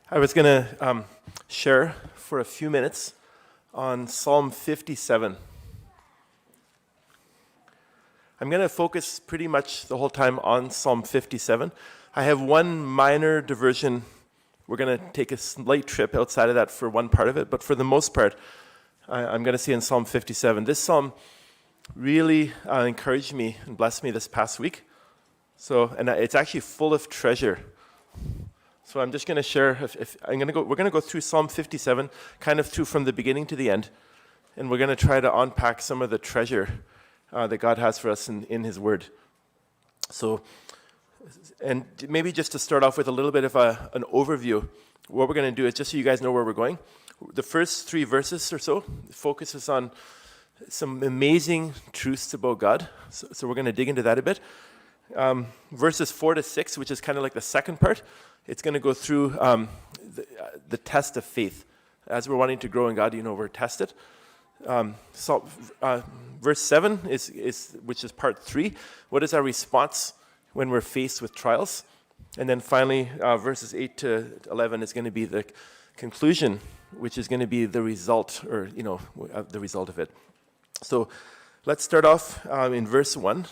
I was going to share for a few minutes on Psalm 57. I'm going to focus pretty much the whole time on Psalm 57. I have one minor diversion. We're going to take a slight trip outside of that for one part of it, but for the most part, I'm going to see in Psalm 57. This psalm really encouraged me and blessed me this past week. And it's actually full of treasure. So I'm just going to share. We're going to go through Psalm 57, kind of through from the beginning to the end, and we're going to try to unpack some of the treasure that God has for us in His Word. So, and maybe just to start off with a little bit of an overview, what we're going to do is just so you guys know where we're going. The first 3 verses or so focuses on some amazing truths about God. So we're going to dig into that a bit. Verses 4 to 6, which is kind of like the second part, it's going to go through the test of faith. As we're wanting to grow in God, we're tested. Verse 7 which is part 3. What is our response when we're faced with trials? And then finally, verses 8 to 11 is going to be the conclusion, which is going to be the result, or the result of it. So let's start off in verse 1.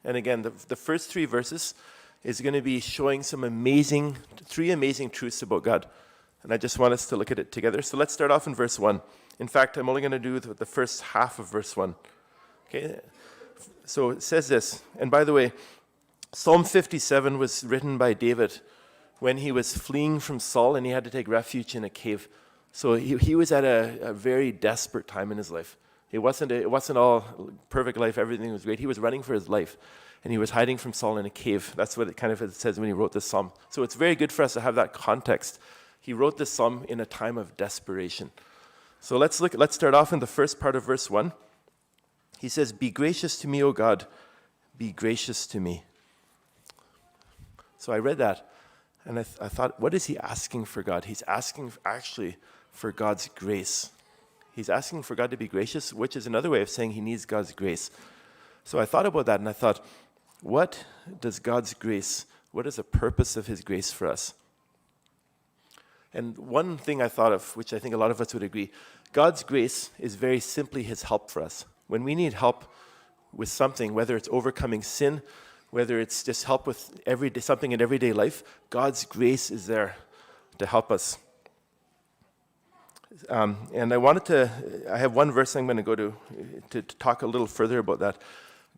And again, the first 3 verses is going to be showing some 3 amazing truths about God. And I just want us to look at it together. So let's start off in verse 1. In fact, I'm only going to do the first half of verse 1. Okay? So it says this. And by the way, Psalm 57 was written by David when he was fleeing from Saul and he had to take refuge in a cave. So he was at a very desperate time in his life. It wasn't all perfect life, everything was great. He was running for his life, and he was hiding from Saul in a cave. That's what it says when he wrote this psalm. So it's very good for us to have that context. He wrote this psalm in a time of desperation. So let's start off in the first part of verse 1. He says, "Be gracious to me, O God, be gracious to me." So I read that, and I thought, what is he asking for God? He's asking actually for God's grace. He's asking for God to be gracious, which is another way of saying he needs God's grace. So I thought about that, and I thought, what is the purpose of his grace for us? And one thing I thought of, which I think a lot of us would agree, God's grace is very simply his help for us. When we need help with something, whether it's overcoming sin, whether it's just help with something in everyday life, God's grace is there to help us. And I have one verse I'm going to go to talk a little further about that.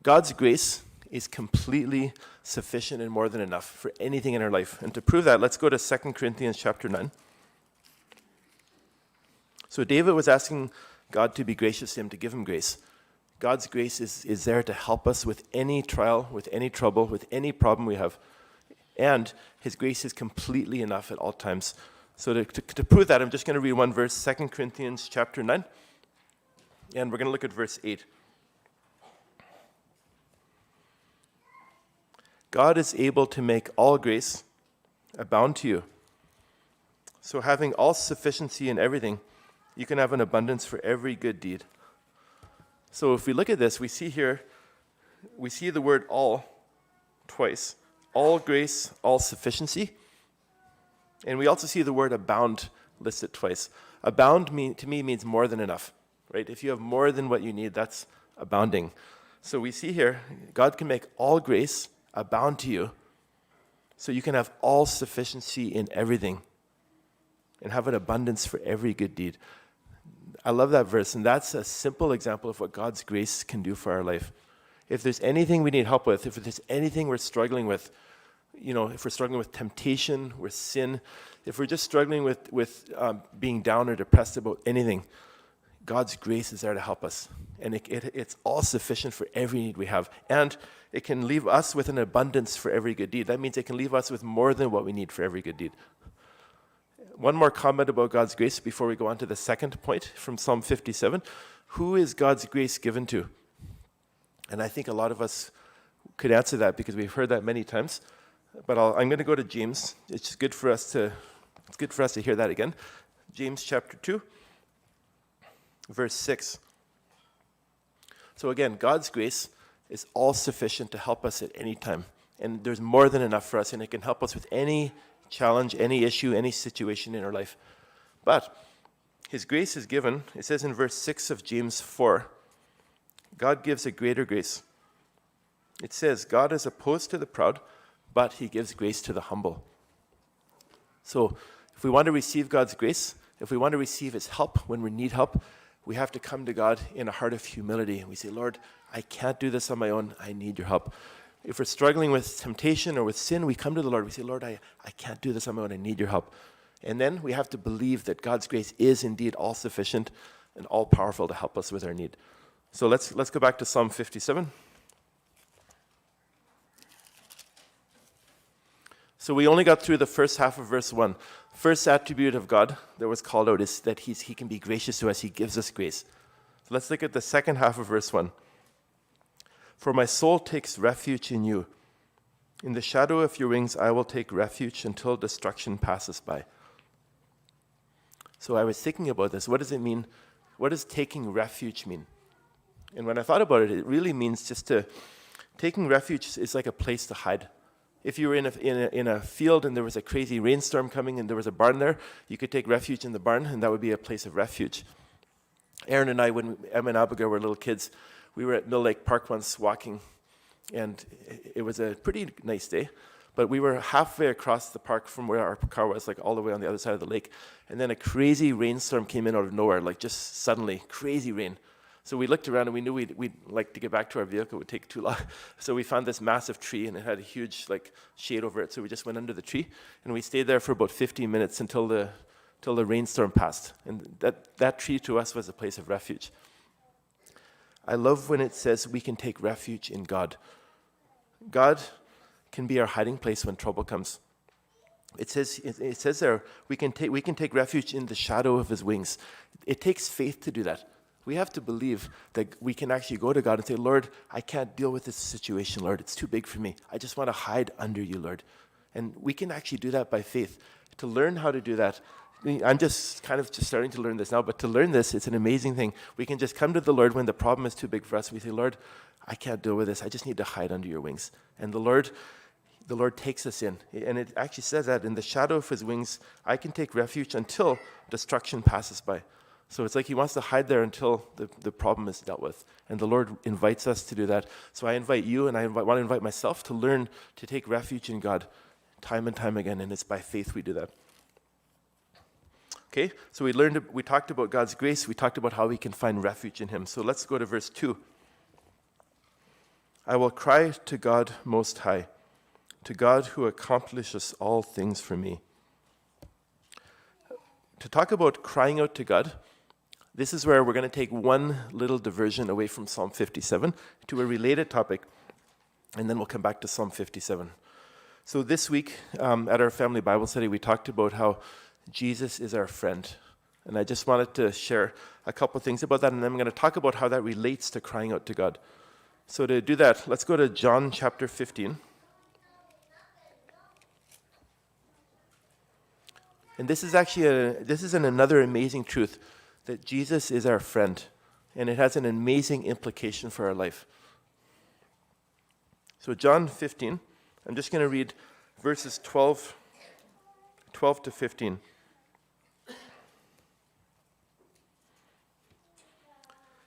God's grace is completely sufficient and more than enough for anything in our life. And to prove that, let's go to 2 Corinthians chapter 9. So David was asking God to be gracious to him, to give him grace. God's grace is there to help us with any trial, with any trouble, with any problem we have. And his grace is completely enough at all times. So to prove that, I'm just going to read one verse, 2 Corinthians chapter 9, and we're going to look at verse 8. God is able to make all grace abound to you. So having all sufficiency in everything, you can have an abundance for every good deed. So if we look at this, we see the word all twice. All grace, all sufficiency. And we also see the word abound listed twice. Abound to me means more than enough, right? If you have more than what you need, that's abounding. So we see here, God can make all grace abound to you, so you can have all sufficiency in everything and have an abundance for every good deed. I love that verse, and that's a simple example of what God's grace can do for our life. If there's anything we need help with, if there's anything we're struggling with, if we're struggling with temptation, with sin, if we're just struggling with being down or depressed about anything, God's grace is there to help us. And it's all sufficient for every need we have. And it can leave us with an abundance for every good deed. That means it can leave us with more than what we need for every good deed. One more comment about God's grace before we go on to the second point from Psalm 57. Who is God's grace given to? And I think a lot of us could answer that because we've heard that many times. But I'm going to go to James. It's good for us to hear that again. James chapter 2, verse 6. So again, God's grace is all sufficient to help us at any time. And there's more than enough for us, and it can help us with any challenge, any issue, any situation in our life. But his grace is given. It says in verse 6 of James 4, God gives a greater grace. It says, God is opposed to the proud, but he gives grace to the humble. So if we want to receive God's grace, if we want to receive his help when we need help, we have to come to God in a heart of humility. And we say, Lord, I can't do this on my own. I need your help. If we're struggling with temptation or with sin, we come to the Lord. We say, Lord, I can't do this on my own. I need your help. And then we have to believe that God's grace is indeed all sufficient and all powerful to help us with our need. So let's go back to Psalm 57. So we only got through the first half of verse 1. First attribute of God that was called out is that he can be gracious to us. He gives us grace. So let's look at the second half of verse 1. For my soul takes refuge in you. In the shadow of your wings I will take refuge until destruction passes by. So I was thinking about this. What does it mean? What does taking refuge mean? And when I thought about it, it really means taking refuge is like a place to hide. If you were in a field and there was a crazy rainstorm coming and there was a barn there, you could take refuge in the barn, and that would be a place of refuge. Aaron and I, when Emma and Abigail were little kids, we were at Mill Lake Park once walking, and it was a pretty nice day, but we were halfway across the park from where our car was, like all the way on the other side of the lake, and then a crazy rainstorm came in out of nowhere, like just suddenly, crazy rain. So we looked around and we knew we'd like to get back to our vehicle. It would take too long. So we found this massive tree and it had a huge shade over it. So we just went under the tree and we stayed there for about 15 minutes until the rainstorm passed. And that tree to us was a place of refuge. I love when it says we can take refuge in God. God can be our hiding place when trouble comes. It says there we can take refuge in the shadow of his wings. It takes faith to do that. We have to believe that we can actually go to God and say, Lord, I can't deal with this situation, Lord. It's too big for me. I just want to hide under you, Lord. And we can actually do that by faith. To learn how to do that, I'm just starting to learn this now, but to learn this, it's an amazing thing. We can just come to the Lord when the problem is too big for us. We say, Lord, I can't deal with this. I just need to hide under your wings. And the Lord takes us in. And it actually says that in the shadow of his wings, I can take refuge until destruction passes by. So it's like he wants to hide there until the problem is dealt with. And the Lord invites us to do that. So I invite you, and I want to invite myself to learn to take refuge in God time and time again, and it's by faith we do that. Okay, so we talked about God's grace. We talked about how we can find refuge in him. So let's go to verse 2. I will cry to God Most High, to God who accomplishes all things for me. To talk about crying out to God, this is where we're going to take one little diversion away from Psalm 57 to a related topic, and then we'll come back to Psalm 57. So this week at our family Bible study, we talked about how Jesus is our friend. And I just wanted to share a couple things about that, and then I'm going to talk about how that relates to crying out to God. So to do that, let's go to John chapter 15. And this is another amazing truth, that Jesus is our friend, and it has an amazing implication for our life. So John 15, I'm just going to read verses 12 to 15.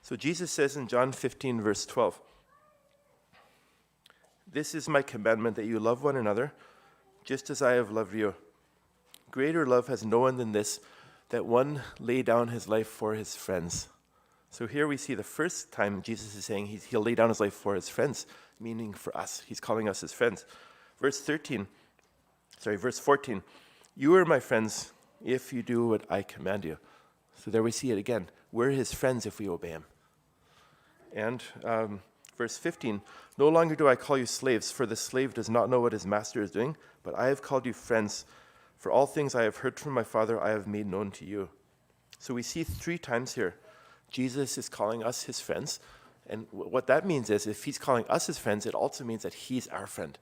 So Jesus says in John 15, verse 12, "This is my commandment, that you love one another, just as I have loved you. Greater love has no one than this, that one lay down his life for his friends." So here we see the first time Jesus is saying he'll lay down his life for his friends, meaning for us. He's calling us his friends. Verse 14, "You are my friends if you do what I command you." So there we see it again. We're his friends if we obey him. And verse 15, "No longer do I call you slaves, for the slave does not know what his master is doing, but I have called you friends. For all things I have heard from my Father, I have made known to you." So we see 3 times here, Jesus is calling us his friends. And what that means is, if he's calling us his friends, it also means that he's our friend.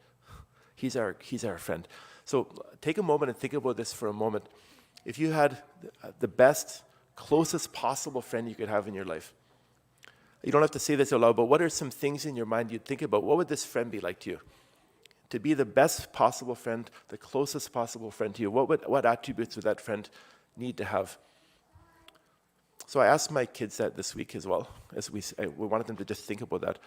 He's our friend. So take a moment and think about this for a moment. If you had the best, closest possible friend you could have in your life, you don't have to say this out loud, but what are some things in your mind you'd think about? What would this friend be like to you? To be the best possible friend, the closest possible friend to you, what attributes would that friend need to have? So I asked my kids that this week as well, as we wanted them to just think about that.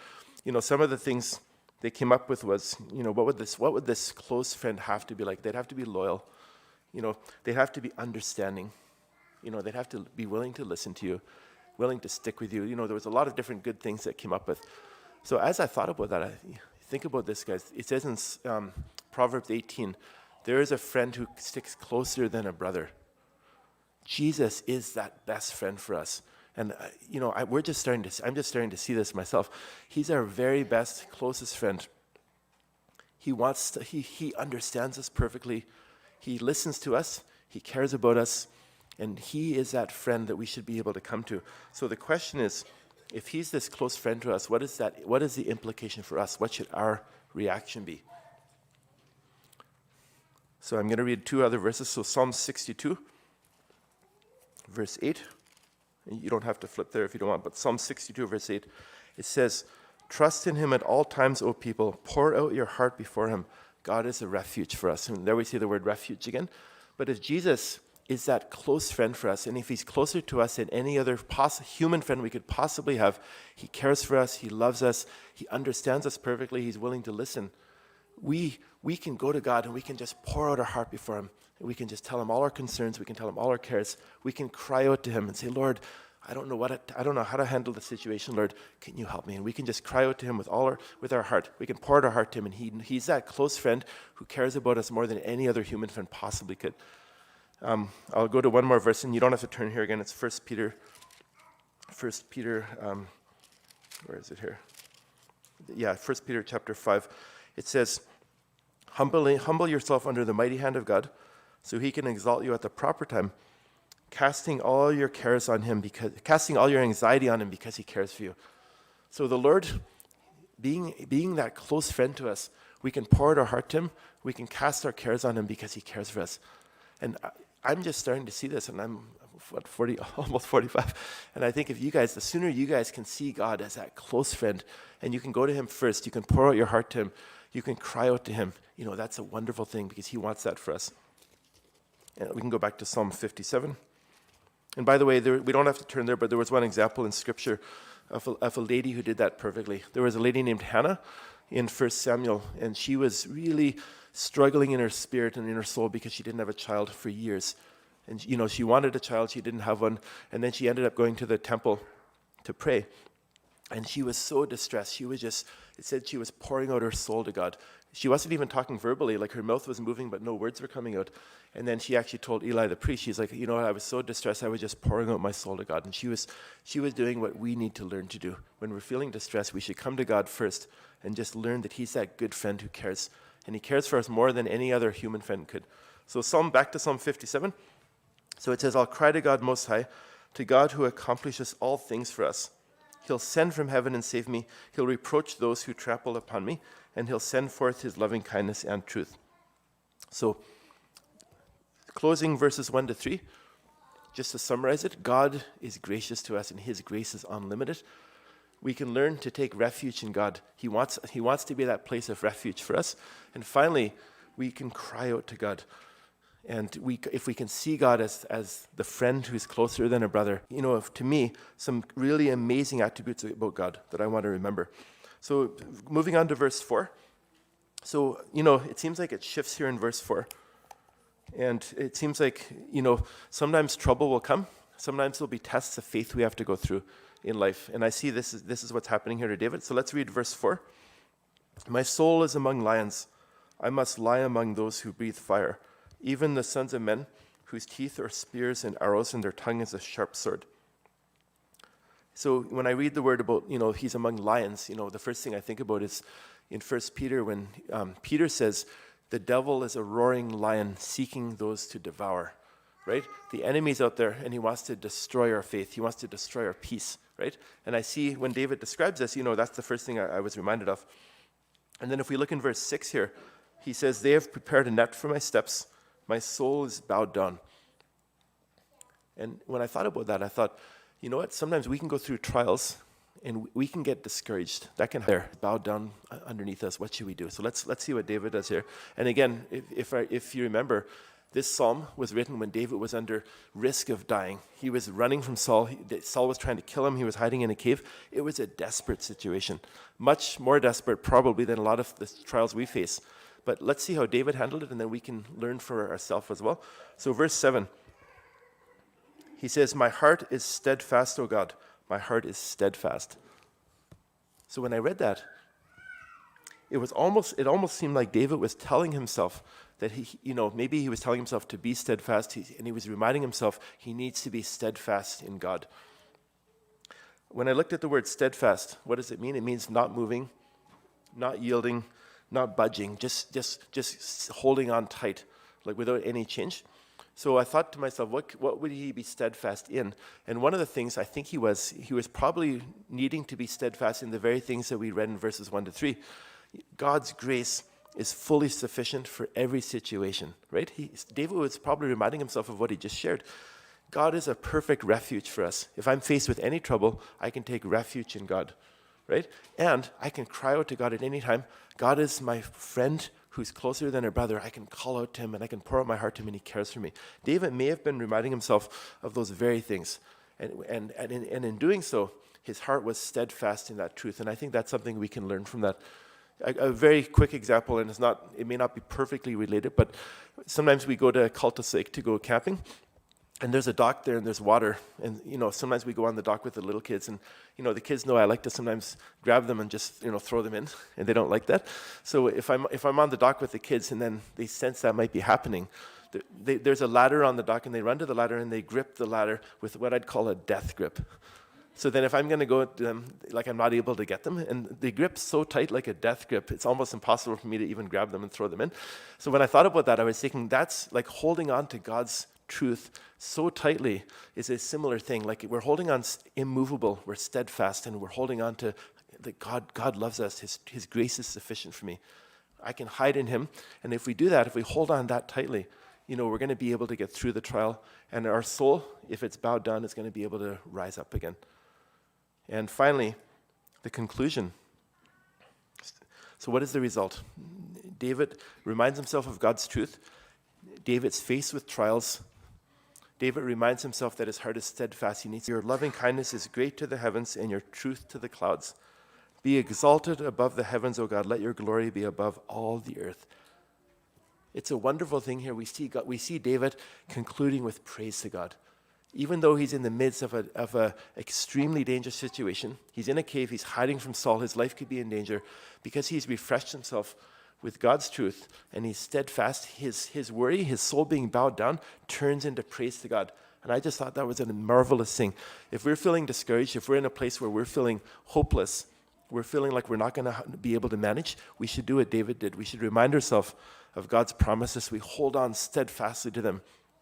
Some of the things they came up with was, what would this close friend have to be like? They'd have to be loyal. They'd have to be understanding. They'd have to be willing to listen to you, willing to stick with you. There was a lot of different good things that came up with. So as I thought about that, think about this, guys. It says in Proverbs 18, there is a friend who sticks closer than a brother. Jesus is that best friend for us. And, I'm just starting to see this myself. He's our very best, closest friend. He understands us perfectly. He listens to us. He cares about us. And he is that friend that we should be able to come to. So the question is, if he's this close friend to us, what is the implication for us? What should our reaction be? So I'm going to read 2 other verses. So Psalm 62, verse 8. You don't have to flip there if you don't want, but Psalm 62, verse 8, it says, "Trust in him at all times, O people. Pour out your heart before him. God is a refuge for us." And there we see the word refuge again. But if Jesus is that close friend for us, and if he's closer to us than any other human friend we could possibly have, he cares for us, he loves us, he understands us perfectly, he's willing to listen, we can go to God and we can just pour out our heart before him. And we can just tell him all our concerns, we can tell him all our cares, we can cry out to him and say, "Lord, I don't know how to handle the situation, Lord, can you help me?" And we can just cry out to him with our heart. We can pour out our heart to him, and he's that close friend who cares about us more than any other human friend possibly could. I'll go to one more verse, and you don't have to turn here again. It's 1 Peter, where is it here? Yeah, 1 Peter chapter 5. It says, Humble yourself under the mighty hand of God, so he can exalt you at the proper time, casting all your anxiety on him because he cares for you." So the Lord, being that close friend to us, we can pour out our heart to him, we can cast our cares on him because he cares for us. And I'm just starting to see this, and I'm almost 45. And I think the sooner you guys can see God as that close friend, and you can go to him first, you can pour out your heart to him, you can cry out to him, that's a wonderful thing because he wants that for us. And we can go back to Psalm 57. And by the way, we don't have to turn there, but there was one example in Scripture of a lady who did that perfectly. There was a lady named Hannah in 1 Samuel, and she was really struggling in her spirit and in her soul because she didn't have a child for years. And, she wanted a child, she didn't have one, and then she ended up going to the temple to pray. And she was so distressed. it said she was pouring out her soul to God. She wasn't even talking verbally, like her mouth was moving, but no words were coming out. And then she actually told Eli the priest, she's like, I was so distressed, I was just pouring out my soul to God. And she was doing what we need to learn to do. When we're feeling distressed, we should come to God first and just learn that he's that good friend who cares. And he cares for us more than any other human friend could. So back to Psalm 57. So it says, "I'll cry to God Most High, to God who accomplishes all things for us. He'll send from heaven and save me. He'll reproach those who trample upon me, and he'll send forth his loving kindness and truth." So, closing verses 1 to 3, just to summarize it, God is gracious to us, and his grace is unlimited. We can learn to take refuge in God. He wants to be that place of refuge for us. And finally, we can cry out to God. And if we can see God as the friend who's closer than a brother, to me, some really amazing attributes about God that I want to remember. So moving on to verse 4. So, it seems like it shifts here in verse 4. And it seems like, sometimes trouble will come. Sometimes there'll be tests of faith we have to go through in life. And I see this is what's happening here to David. So let's read verse 4. "My soul is among lions. I must lie among those who breathe fire, even the sons of men whose teeth are spears and arrows and their tongue is a sharp sword." So when I read the word about, he's among lions, the first thing I think about is in 1 Peter when Peter says, "The devil is a roaring lion seeking those to devour," right? The enemy's out there and he wants to destroy our faith. He wants to destroy our peace, right? And I see when David describes this, that's the first thing I was reminded of. And then if we look in verse 6 here, he says, "They have prepared a net for my steps. My soul is bowed down." And when I thought about that, I thought, sometimes we can go through trials and we can get discouraged. That can there bowed down underneath us. What should we do? So let's see what David does here. And again, if you remember, this psalm was written when David was under risk of dying. He was running from Saul. Saul was trying to kill him. He was hiding in a cave. It was a desperate situation, much more desperate probably than a lot of the trials we face. But let's see how David handled it, and then we can learn for ourselves as well. So verse 7, he says, "My heart is steadfast, O God. My heart is steadfast." So when I read that, it almost seemed like David was telling himself that maybe he was telling himself to be steadfast, and he was reminding himself he needs to be steadfast in God. When I looked at the word steadfast, what does it mean? It means not moving, not yielding, not budging, just holding on tight, like without any change. So I thought to myself, what would he be steadfast in? And one of the things I think he was probably needing to be steadfast in the very things that we read in verses 1 to 3. God's grace is fully sufficient for every situation, right? David was probably reminding himself of what he just shared. God is a perfect refuge for us. If I'm faced with any trouble, I can take refuge in God, right? And I can cry out to God at any time. God is my friend who's closer than a brother. I can call out to him and I can pour out my heart to him and he cares for me. David may have been reminding himself of those very things. And in doing so, his heart was steadfast in that truth. And I think that's something we can learn from that. A very quick example, and it may not be perfectly related, but sometimes we go to Cul de Sac to go camping, and there's a dock there and there's water, and sometimes we go on the dock with the little kids, and the kids know I like to sometimes grab them and just throw them in, and they don't like that. So if I'm on the dock with the kids and then they sense that might be happening, there's a ladder on the dock, and they run to the ladder and they grip the ladder with what I'd call a death grip. So then if I'm going to go to them, like I'm not able to get them, and they grip so tight like a death grip, it's almost impossible for me to even grab them and throw them in. So when I thought about that, I was thinking that's like holding on to God's truth so tightly is a similar thing. Like we're holding on immovable, we're steadfast, and we're holding on to that God loves us. His grace is sufficient for me. I can hide in him, and if we do that, if we hold on that tightly, we're going to be able to get through the trial, and our soul, if it's bowed down, is going to be able to rise up again. And finally, the conclusion. So what is the result? David reminds himself of God's truth. David's faced with trials. David reminds himself that his heart is steadfast. He needs your loving kindness is great to the heavens and your truth to the clouds. Be exalted above the heavens, O God. Let your glory be above all the earth. It's a wonderful thing here. We see David concluding with praise to God. Even though he's in the midst of a extremely dangerous situation, he's in a cave, he's hiding from Saul, his life could be in danger, because he's refreshed himself with God's truth and he's steadfast, his worry, his soul being bowed down, turns into praise to God. And I just thought that was a marvelous thing. If we're feeling discouraged, if we're in a place where we're feeling hopeless, we're feeling like we're not going to be able to manage, we should do what David did. We should remind ourselves of God's promises. We hold on steadfastly to them.